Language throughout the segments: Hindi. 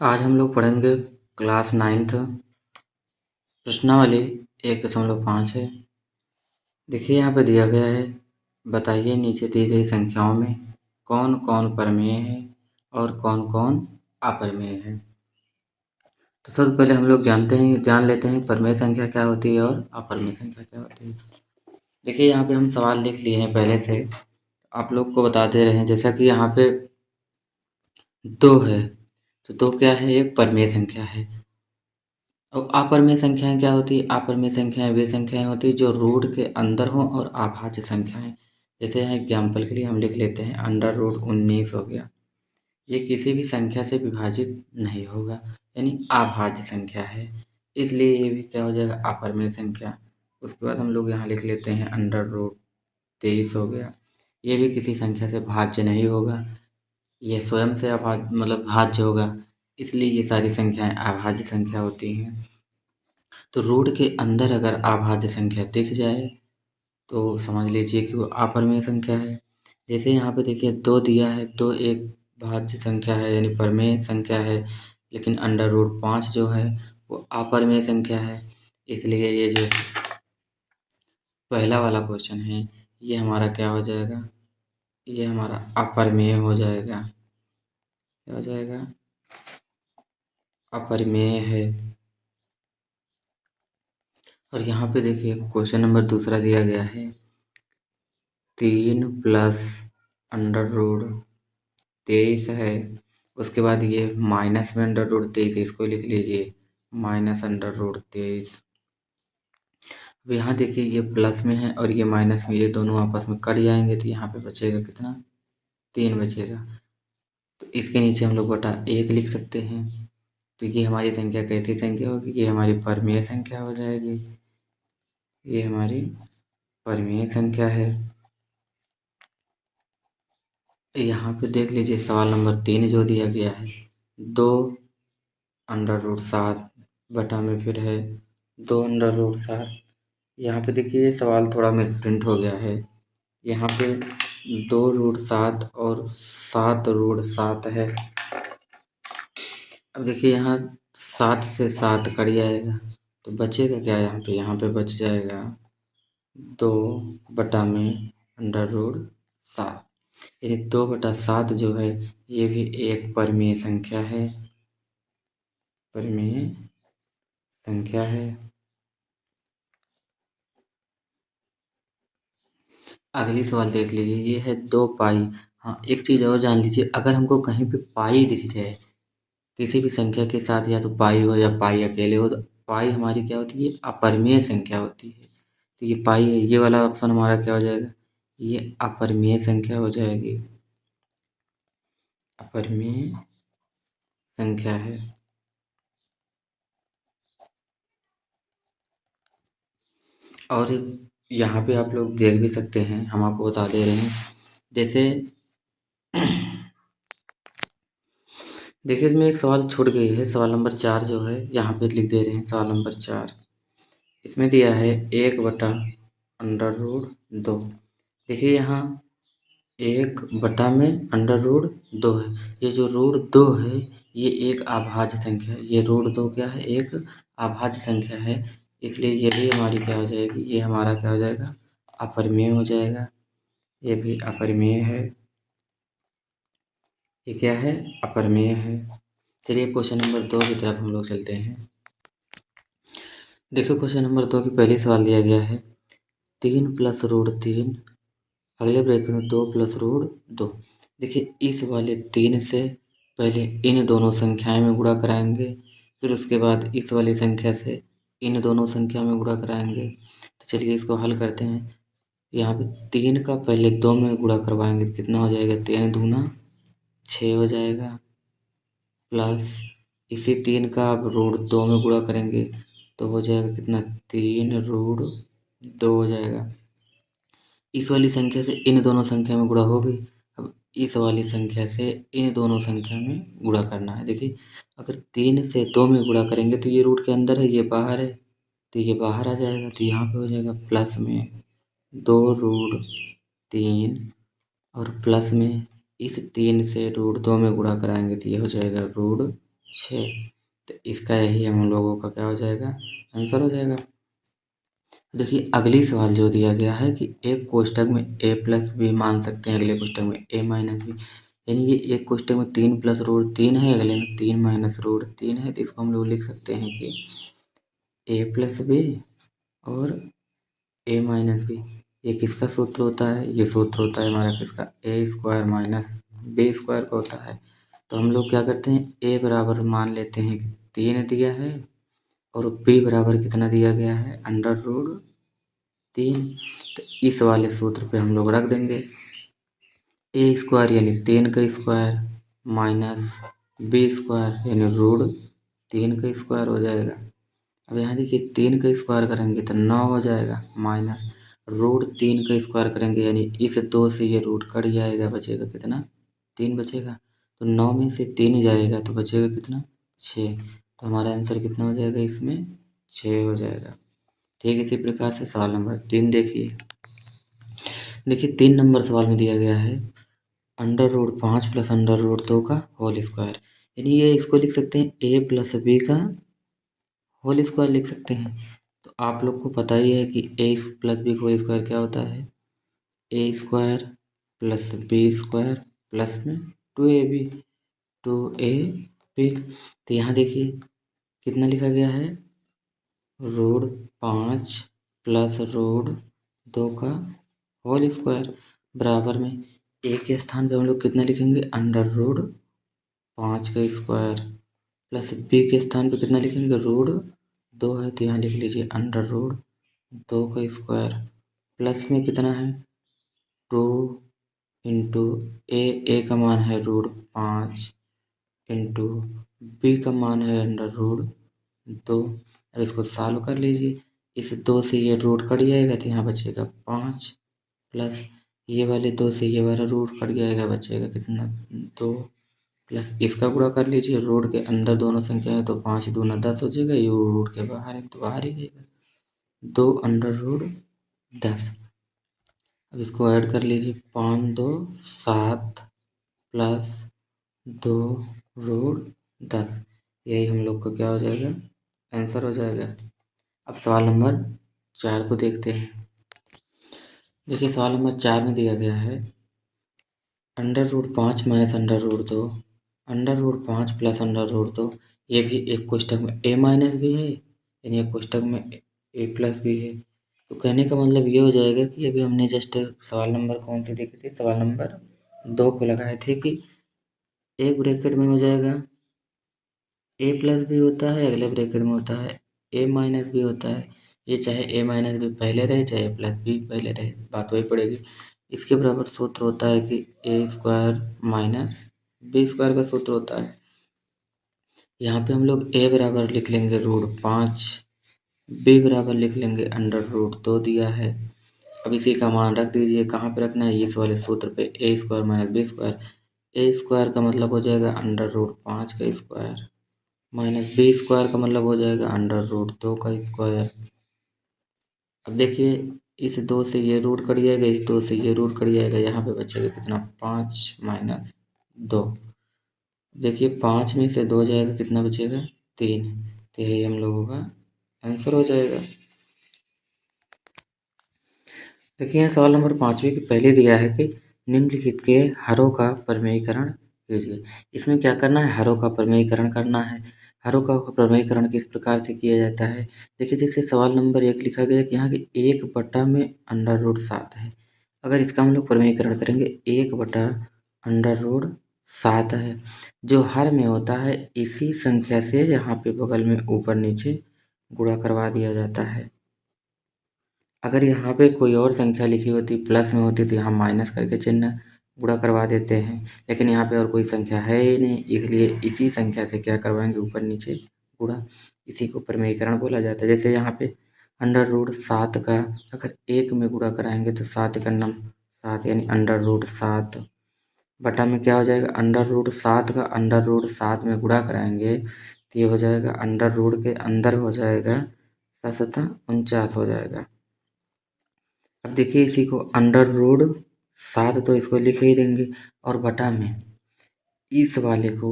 आज हम लोग पढ़ेंगे क्लास 9th प्रश्नावली 1.5 है। देखिए यहाँ पे दिया गया है, बताइए नीचे दी गई संख्याओं में कौन कौन परिमेय है और कौन कौन अपरिमेय है। तो सबसे पहले हम लोग जान लेते हैं परिमेय संख्या क्या होती है और अपरिमेय संख्या क्या होती है। देखिए यहाँ पे हम सवाल लिख लिए हैं पहले से, आप लोग को बता दे रहे हैं। जैसा कि यहाँ पे 2 है, तो 2 क्या है, एक परिमेय संख्या है। और अपरिमेय संख्याएं क्या होती है? अपरिमेय संख्याएं वे संख्याएं होती है जो रूट के अंदर हों और अभाज्य संख्याएं। जैसे यहाँ एग्जाम्पल के लिए हम लिख लेते हैं √19 हो गया, ये किसी भी संख्या से विभाजित नहीं होगा, यानी अभाज्य संख्या है, इसलिए ये भी क्या हो जाएगा, अपरिमेय संख्या। उसके बाद हम लोग यहाँ लिख लेते हैं √23 हो गया, ये भी किसी संख्या से भाज्य नहीं होगा, ये स्वयं से अभाज्य मतलब भाज्य होगा, इसलिए ये सारी संख्याएं अभाज्य संख्या होती हैं। तो रूट के अंदर अगर अभाज्य संख्या दिख जाए तो समझ लीजिए कि वो अपरिमेय संख्या है। जैसे यहाँ पे देखिए 2 दिया है, 2 एक भाज्य संख्या है यानी परिमेय संख्या है, लेकिन √5 जो है वो अपरिमेय संख्या है, इसलिए ये जो पहला वाला क्वेश्चन है ये हमारा क्या हो जाएगा, ये हमारा अपरिमेय हो जाएगा। क्या हो जाएगा? अपरिमेय है। और यहाँ पे देखिए क्वेश्चन नंबर दूसरा दिया गया है 3 प्लस √23 है, उसके बाद ये माइनस में √23, इसको लिख लीजिए -√23। अब यहाँ देखिए ये प्लस में है और ये माइनस में, ये दोनों आपस में कट जाएंगे तो यहाँ पे बचेगा कितना, 3 बचेगा। तो इसके नीचे हम लोग बटा 1 लिख सकते हैं। तो ये हमारी संख्या कैसी संख्या होगी, ये हमारी परिमेय संख्या हो जाएगी, ये हमारी परिमेय संख्या है। यहाँ पे देख लीजिए सवाल नंबर 3 जो दिया गया है, 2√7 बटा में फिर है 2√7। यहाँ पे देखिए ये सवाल थोड़ा मिसप्रिंट हो गया है, यहाँ पे 2√7 और 7√7 है। अब देखिए यहाँ 7 से 7 कट जाएगा तो बचेगा क्या, यहाँ पे बच जाएगा 2 बटा में √7, यानी 2/7 जो है ये भी एक परिमेय संख्या है, परिमेय संख्या है। अगली सवाल देख लीजिए, ये है 2 पाई। हाँ, एक चीज़ और जान लीजिए, अगर हमको कहीं पे पाई दिख जाए किसी भी संख्या के साथ, या तो पाई हो या पाई अकेले हो, तो पाई हमारी क्या होती है, अपरिमेय संख्या होती है। तो ये पाई है, ये वाला ऑप्शन हमारा क्या हो जाएगा, ये अपरिमेय संख्या हो जाएगी, अपरिमेय संख्या है। और यहाँ पे आप लोग देख भी सकते हैं, हम आपको बता दे रहे हैं। जैसे देखिए इसमें एक सवाल छूट गई है, सवाल नंबर 4 जो है यहाँ पे लिख दे रहे हैं, सवाल नंबर 4 इसमें दिया है 1/√2। देखिए यहाँ 1/में √2 है, ये जो √2 है ये एक अभाज्य संख्या है, ये √2 क्या है, एक अभाज्य संख्या है, इसलिए ये भी हमारी क्या हो जाएगी, ये हमारा क्या हो जाएगा, अपरिमेय हो जाएगा, ये भी अपरिमेय है, ये क्या है, अपरिमेय है। चलिए क्वेश्चन नंबर 2 की तरफ हम लोग चलते हैं। देखो क्वेश्चन नंबर 2 की पहली सवाल दिया गया है 3 + √3, अगले ब्रैकेट में 2 + √2। देखिए इस वाले 3 से पहले इन दोनों संख्याएं में गुणा कराएंगे, फिर उसके बाद इस वाली संख्या से इन दोनों संख्या में गुणा कराएंगे। तो चलिए इसको हल करते हैं। यहाँ पे 3 का पहले 2 में गुणा करवाएंगे तो कितना हो जाएगा, 3 दूना 6 हो जाएगा, प्लस इसी 3 का अब √2 में गुणा करेंगे तो हो जाएगा कितना, 3√2 हो जाएगा। इस वाली संख्या से इन दोनों संख्या में गुणा हो गई, अब इस वाली संख्या से इन दोनों संख्या में गुणा करना है। देखिए अगर 3 से 2 में गुणा करेंगे तो ये रूट के अंदर है, ये बाहर है, तो ये बाहर आ जाएगा, तो यहाँ पे हो जाएगा प्लस में 2√3, और प्लस में इस 3 से √2 में गुणा कराएंगे तो ये हो जाएगा √2। 6। तो इसका यही हम लोगों का क्या हो जाएगा, आंसर हो जाएगा। देखिए अगली सवाल जो दिया गया है कि एक कोष्ठक में a प्लस बी मान सकते हैं, अगले कोष्ठक में a माइनस बी, यानी कि एक कोष्ठक में 3 प्लस रूट 3 है, अगले में 3 माइनस रूट 3 है। तो इसको हम लोग लिख सकते हैं कि a प्लस बी और a माइनस बी। ये किसका सूत्र होता है, ये सूत्र होता है हमारा किसका, ए स्क्वायर माइनस बी स्क्वायर का होता है। तो हम लोग क्या करते हैं, a बराबर मान लेते हैं कि 3 दिया है और b बराबर कितना दिया गया है, अंडर रूट 3। तो इस वाले सूत्र पे हम लोग रख देंगे ए स्क्वायर यानी 3 का स्क्वायर माइनस बी स्क्वायर यानी रूट 3 का स्क्वायर हो जाएगा। अब यहाँ देखिए 3 का स्क्वायर करेंगे तो 9 हो जाएगा, माइनस रूट 3 का स्क्वायर करेंगे यानी इस 2 से ये रूट कट जाएगा, बचेगा कितना, 3 बचेगा। तो 9 में से 3 जाएगा तो बचेगा कितना, 6। तो हमारा आंसर कितना हो जाएगा, इसमें 6 हो जाएगा। ठीक इसी प्रकार से सवाल नंबर 3 देखिए। देखिए 3 नंबर सवाल में दिया गया है under root 5 plus under root 2 का होल स्क्वायर, यानी ये इसको लिख सकते हैं ए प्लस बी का होल स्क्वायर लिख सकते हैं। तो आप लोग को पता ही है कि ए प्लस बी का होल स्क्वायर क्या होता है, A square plus B square plus में 2ab 2ab। तो यहाँ देखिए कितना लिखा गया है, रूट 5 प्लस रूट 2 का होल स्क्वायर बराबर में ए के स्थान पे हम लोग कितना लिखेंगे, अंडर रूट 5 का स्क्वायर प्लस बी के स्थान पे कितना लिखेंगे, रूट 2 है तो यहाँ लिख लीजिए अंडर रूट 2 का स्क्वायर प्लस में कितना है 2 इंटू ए का मान है रूट 5 इंटू बी का मान है अंडर रूट 2। अब इसको सॉल्व कर लीजिए, इस 2 से ये रूट कट जाएगा तो यहाँ बचेगा 5 प्लस ये वाले 2 से ये वाला रूट कट जाएगा, बचेगा कितना 2 प्लस इसका गुणा कर लीजिए, रूट के अंदर दोनों संख्या है तो 5 दूना 10 हो जाएगा, ये रूट के बाहर है तो बाहर ही रहेगा 2 अंडर रूट 10। अब इसको ऐड कर लीजिए, 5 2 7 प्लस 2 रूट 10, यही हम लोग का क्या हो जाएगा, आंसर हो जाएगा। अब सवाल नंबर 4 को देखते हैं। देखिए सवाल नंबर 4 में दिया गया है under root 5 minus under root 2 under root 5 plus under root 2, ये भी एक कोष्ठक में ए माइनस भी है यानी एक कोष्ठक में ए प्लस भी है। तो कहने का मतलब ये हो जाएगा कि अभी हमने जस्ट सवाल नंबर कौन से देखे थे, सवाल नंबर 2 को लगाए थे कि एक ब्रैकेट में हो जाएगा ए प्लस भी होता है, अगले ब्रैकेट में होता है ए माइनस भी होता है। ये चाहे ए माइनस भी पहले रहे चाहे ए प्लस भी पहले रहे, बात वही पड़ेगी। इसके बराबर सूत्र होता है कि ए स्क्वायर माइनस बी स्क्वायर का सूत्र होता है। यहाँ पे हम लोग ए बराबर लिख लेंगे रूट 5, बी बराबर लिख लेंगे अंडर रूट 2 दिया है। अब इसी का मान रख दीजिए, कहाँ पे रखना है, इस वाले सूत्र पे ए स्क्वायर माइनस बी स्क्वायर। ए स्क्वायर का मतलब हो जाएगा अंडर रूट 5 का स्क्वायर माइनस बी स्क्वायर का मतलब हो जाएगा अंडर रूट 2 का स्क्वायर। अब देखिए इस 2 से ये रूट कट जाएगा, इस 2 से ये रूट कट जाएगा, यहाँ पे बचेगा कितना 5 माइनस 2। देखिए 5 में से 2 जाएगा, कितना बचेगा 3। तो यही हम लोगों का आंसर हो जाएगा। देखिए यहाँ सवाल नंबर 5वें की पहले दिया है कि निम्नलिखित के हरों का प्रमेयीकरण कीजिए। इसमें क्या करना है, हरों का प्रमेयीकरण करना है। हरों का प्रमेयीकरण किस प्रकार से किया जाता है, देखिए जैसे सवाल नंबर 1 लिखा गया कि यहाँ के 1/में अंडर रूट 7 है। अगर इसका हम लोग प्रमेयीकरण करेंगे 1/अंडर रूट 7 है, जो हर में होता है इसी संख्या से यहाँ पे बगल में ऊपर नीचे गुणा करवा दिया जाता है। अगर यहाँ पे कोई और संख्या लिखी होती प्लस में होती तो यहाँ माइनस करके चिन्ह गुणा करवा देते हैं, लेकिन यहाँ पे और कोई संख्या है ही नहीं, इसलिए इसी संख्या से क्या करवाएंगे, ऊपर नीचे गुणा। इसी को प्रमेयीकरण बोला जाता है। जैसे यहाँ पे अंडर रूट 7 का अगर 1 में गुणा कराएंगे तो 7 का नम 7 यानी अंडर रूट 7 बटा में क्या हो जाएगा, अंडर रूट 7 का अंडर रूट 7 में गुणा कराएंगे तो ये हो जाएगा अंडर रूट के अंदर हो जाएगा 7 49 हो जाएगा। अब देखिए इसी को अंडर रूट 7 तो इसको लिख ही देंगे और बटा में इस वाले को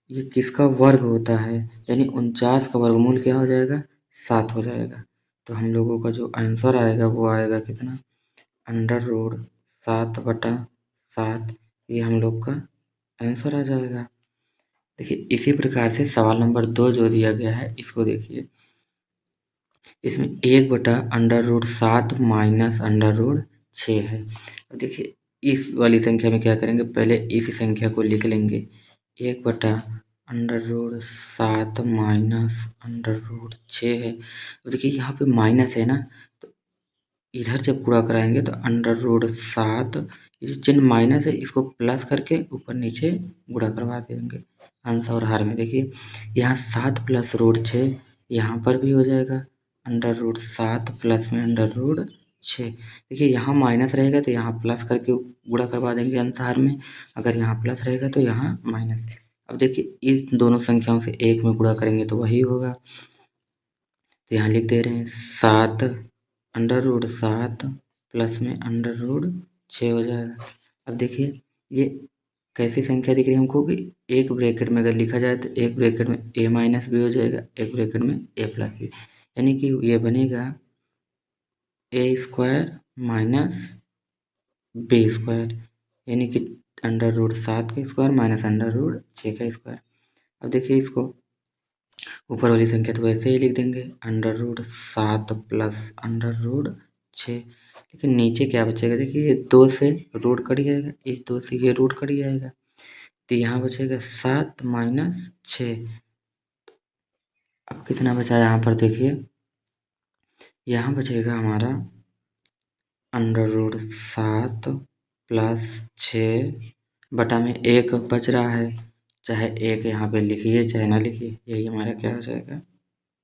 ये किसका वर्ग होता है, यानी 49 का वर्गमूल क्या हो जाएगा, 7 हो जाएगा। तो हम लोगों का जो आंसर आएगा वो आएगा कितना, √7/7। ये हम लोग का आंसर आ जाएगा। देखिए इसी प्रकार से सवाल नंबर 2 जो दिया गया है इसको देखिए। इसमें 1/√7 माइनस √6 है। अब देखिए इस वाली संख्या में क्या करेंगे, पहले इस संख्या को लिख लेंगे, 1/√7 माइनस √6 है। अब देखिए यहाँ पे माइनस है ना, तो इधर जब गुणा कराएंगे तो √7, ये जो चिन्ह माइनस है इसको प्लस करके ऊपर नीचे गुणा करवा देंगे अंश और हर में। देखिए यहाँ 7 प्लस √6 यहाँ पर भी हो जाएगा, √7 प्लस में √6। देखिए यहाँ माइनस रहेगा तो यहाँ प्लस करके गुणा करवा देंगे अंश हर में, अगर यहाँ प्लस रहेगा तो यहाँ माइनस। अब देखिए इस दोनों संख्याओं से एक में गुणा करेंगे तो वही होगा, तो यहाँ लिख दे रहे हैं 7 प्लस में √6 हो जाएगा। अब देखिए ये कैसी संख्या दिख रही है हमको कि एक ब्रैकेट में अगर लिखा जाए तो एक ब्रैकेट में a माइनस भी हो जाएगा, एक ब्रैकेट में a प्लस भी, यानी कि ये बनेगा a² माइनस b², यानी कि √7 का स्क्वायर माइनस √6 का स्क्वायर। अब देखिए इसको ऊपर वाली संख्या तो वैसे ही लिख देंगे, √7 प्लस √6। लेकिन नीचे क्या बचेगा, देखिए ये 2 से रूट कट जाएगा, इस 2 से ये रूट कट जाएगा, तो यहाँ बचेगा 7 माइनस 6। अब कितना बचा यहाँ पर देखिए, यहाँ बचेगा हमारा √7 प्लस 6/1 बच रहा है, चाहे एक यहाँ पे लिखिए चाहे ना लिखिए, यही हमारा क्या हो जाएगा,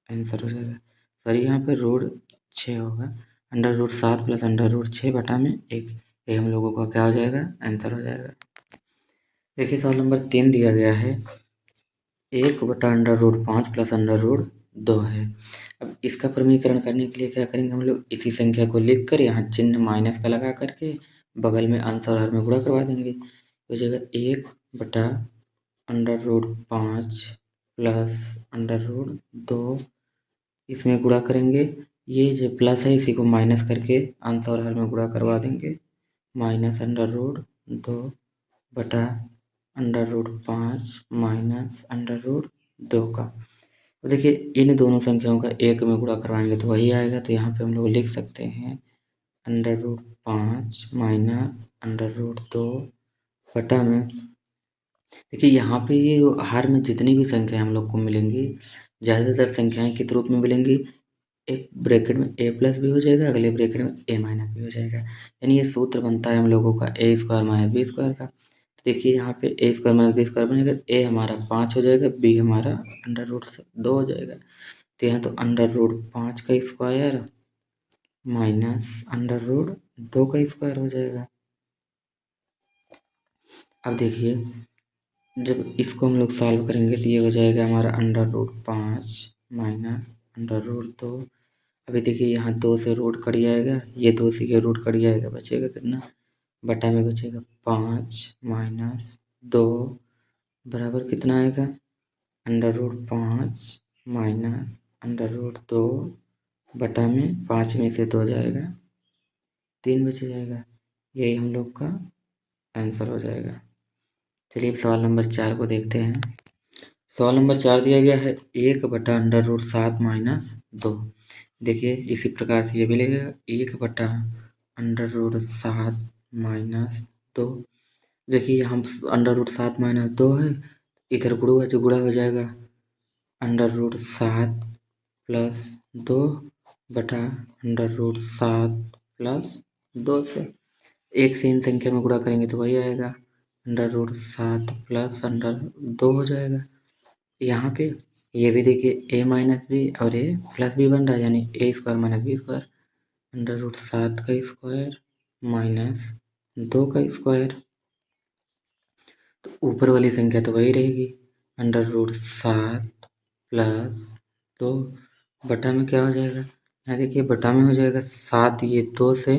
आंसर हो जाएगा। सॉरी यहाँ पे √6 होगा, √7 प्लस √6/1, ये हम लोगों का क्या हो जाएगा, आंसर हो जाएगा। देखिए सवाल नंबर 3 दिया गया है, 1/√5 प्लस √2 है। अब इसका प्रमीकरण करने के लिए क्या करेंगे हम लोग, इसी संख्या को लिख कर यहाँ चिन्ह माइनस का लगा करके बगल में अंश और हर में गुणा करवा देंगे, हो जाएगा 1/√5 प्लस √2, इसमें गुणा करेंगे, ये जो प्लस है इसी को माइनस करके अंश और हर में गुणा करवा देंगे, माइनस √2/√5 माइनस √2 का। तो देखिए इन दोनों संख्याओं का एक में गुणा करवाएंगे तो वही आएगा, तो यहाँ पे हम लोग लिख सकते हैं √5 माइनस √2 में। देखिए यहाँ पे ये हर में जितनी भी संख्याएं हम लोग को मिलेंगी, ज़्यादातर संख्याएं किस रूप में मिलेंगी, एक ब्रैकेट में a प्लस भी हो जाएगा, अगले ब्रैकेट में a माइनस भी हो जाएगा, यानी ये सूत्र बनता है हम लोगों का a² माइनस b² का। तो देखिए यहाँ पे a² माइनस b² बनेगा, a हमारा 5 हो जाएगा, b हमारा √2 हो जाएगा, तो यहाँ तो √5 का स्क्वायर माइनस √2 का स्क्वायर हो जाएगा। अब देखिए जब इसको हम लोग सॉल्व करेंगे तो ये हो जाएगा हमारा √5 माइनस √2। अभी देखिए यहाँ 2 से रूट कट जाएगा, ये 2 से ये रूट कट जाएगा, बचेगा कितना, बटा में बचेगा 5 माइनस 2 बराबर कितना आएगा, √5 माइनस √2 बटा में 5 में से 2 जाएगा, 3 बच जाएगा, यही हम लोग का आंसर हो जाएगा। चलिए सवाल नंबर 4 को देखते हैं। सवाल नंबर 4 दिया गया है 1/√7 माइनस 2। देखिए इसी प्रकार से ये भी लगेगा 1/√7 माइनस 2। देखिए हम √7 माइनस 2 है, इधर गुणा है जो गुणा हो जाएगा, √7 प्लस 2 बटा √7 प्लस 2 से एक से इन संख्या में गुणा करेंगे तो वही आएगा, √7 प्लस √2 हो जाएगा। यहाँ पे ये भी देखिए a माइनस बी और a प्लस बी बन रहा है, यानी a² माइनस b², √7 का स्क्वायर माइनस 2 का स्क्वायर, तो ऊपर वाली संख्या तो वही रहेगी, √7 प्लस 2 बटा में क्या हो जाएगा, यहाँ देखिए बटा में हो जाएगा 7, ये 2 से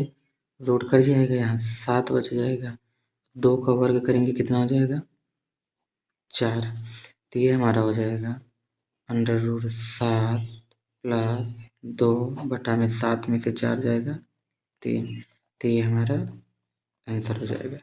रूट कर जाएगा, यहाँ 7 बच जाएगा, 2 का वर्ग करेंगे कितना हो जाएगा, 4। तो ये हमारा हो जाएगा √7 प्लस 2/7 में से 4 जाएगा 3। तो ये हमारा आंसर हो जाएगा।